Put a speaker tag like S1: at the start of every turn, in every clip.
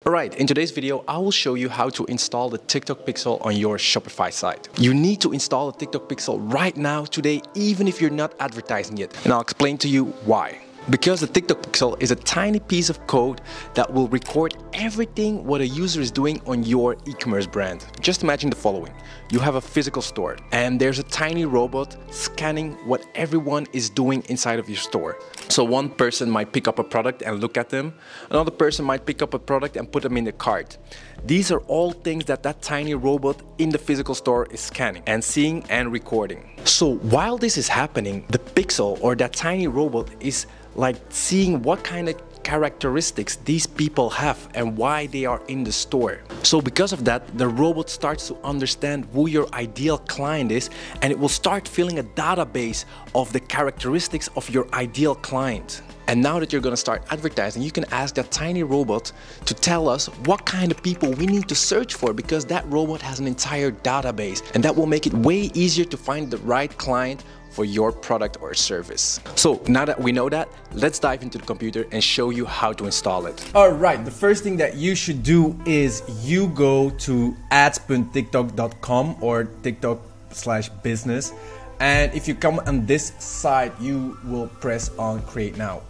S1: Alright, in today's video, I will show you how to install the TikTok Pixel on your Shopify site. You need to install the TikTok Pixel right now, today, even if you're not advertising it. And I'll explain to you why. Because the TikTok Pixel is a tiny piece of code that will record everything what a user is doing on your e-commerce brand. Just imagine the following. You have a physical store and there's a tiny robot scanning what everyone is doing inside of your store. So one person might pick up a product and look at them. Another person might pick up a product and put them in the cart. These are all things that tiny robot in the physical store is scanning and seeing and recording. So while this is happening, the Pixel or that tiny robot is like seeing what kind of characteristics these people have and why they are in the store. So because of that, the robot starts to understand who your ideal client is, and it will start filling a database of the characteristics of your ideal client. And now that you're gonna start advertising, you can ask that tiny robot to tell us what kind of people we need to search for, because that robot has an entire database, and that will make it way easier to find the right client for your product or service. So now that we know that, let's dive into the computer and show you how to install it.
S2: All right, the first thing that you should do is you go to ads.tiktok.com or TikTok/business. And if you come on this site, you will press on Create Now.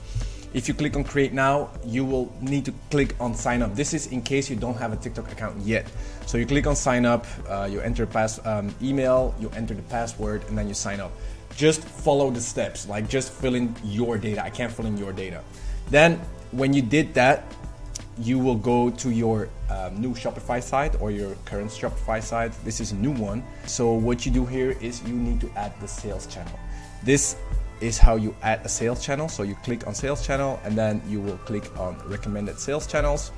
S2: If you click on Create Now, you will need to click on Sign Up. This is in case you don't have a TikTok account yet. So you click on Sign Up, you enter email, you enter the password, and then you sign up. Just follow the steps, like just fill in your data. I can't fill in your data. Then when you did that, you will go to your new Shopify site or your current Shopify site. This is a new one. So what you do here is you need to add the sales channel. This is how you add a sales channel. So you click on sales channel and then you will click on recommended sales channels.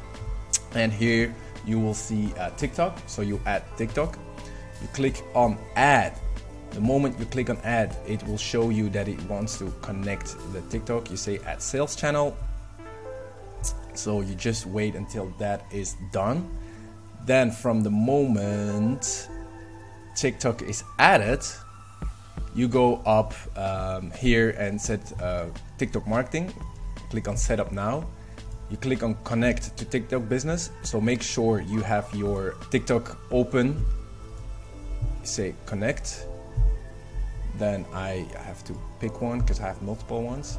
S2: And here you will see TikTok. So you add TikTok. You click on add. The moment you click on add, it will show you that it wants to connect the TikTok. You say add sales channel. So you just wait until that is done. Then from the moment TikTok is added, you go up here and set TikTok marketing. Click on setup now. You click on connect to TikTok business. So make sure you have your TikTok open. Say connect. Then I have to pick one because I have multiple ones.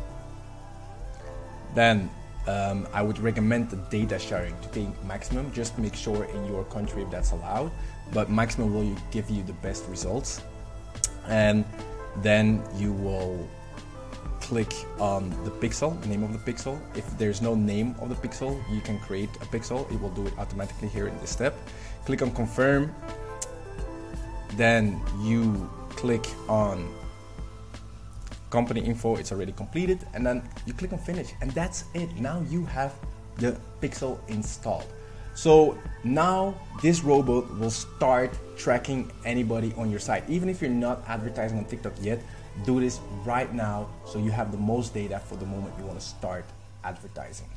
S2: Then I would recommend the data sharing to take maximum. Just make sure in your country if that's allowed, but maximum will give you the best results. And then you will click on the pixel, the name of the pixel. If there's no name of the pixel, you can create a pixel. It will do it automatically here in this step. Click on confirm. Then you click on company info, it's already completed, and then you click on finish, and that's it. Now you have the pixel installed. So now this robot will start tracking anybody on your site. Even if you're not advertising on TikTok yet, do this right now so you have the most data for the moment you want to start advertising.